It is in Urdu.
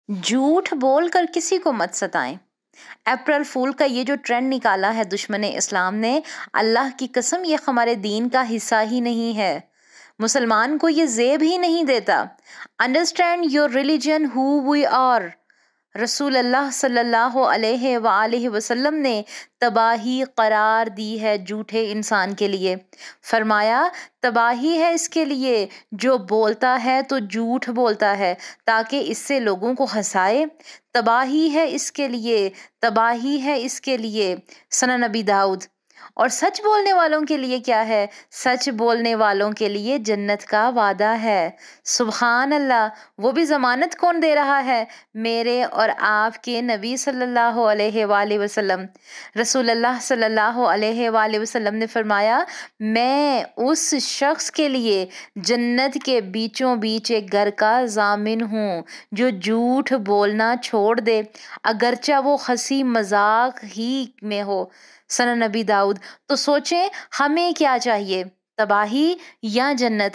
جھوٹ بول کر کسی کو مت ستائیں۔ اپریل فول کا یہ جو ٹرینڈ نکالا ہے دشمن اسلام نے، اللہ کی قسم یہ ہمارے دین کا حصہ ہی نہیں ہے، مسلمان کو یہ زیب ہی نہیں دیتا۔ Understand your religion who we are. رسول اللہ صلی اللہ علیہ وآلہ وسلم نے تباہی قرار دی ہے جھوٹے انسان کے لیے، فرمایا تباہی ہے اس کے لیے جو بولتا ہے تو جھوٹ بولتا ہے تاکہ اس سے لوگوں کو ہنسائے، تباہی ہے اس کے لیے، تباہی ہے اس کے لیے۔ سنن نبی داؤد۔ اور سچ بولنے والوں کے لیے کیا ہے؟ سچ بولنے والوں کے لیے جنت کا وعدہ ہے۔ سبحان اللہ! وہ بھی ضمانت کون دے رہا ہے؟ میرے اور آپ کے نبی صلی اللہ علیہ وآلہ وسلم۔ رسول اللہ صلی اللہ علیہ وآلہ وسلم نے فرمایا، میں اس شخص کے لیے جنت کے بیچوں بیچ ایک گھر کا ضامن ہوں جو جھوٹ بولنا چھوڑ دے، اگرچہ وہ ہنسی مذاق ہی میں ہو۔ سنن نبی داؤد۔ تو سوچیں ہمیں کیا چاہیے، تباہی یا جنت؟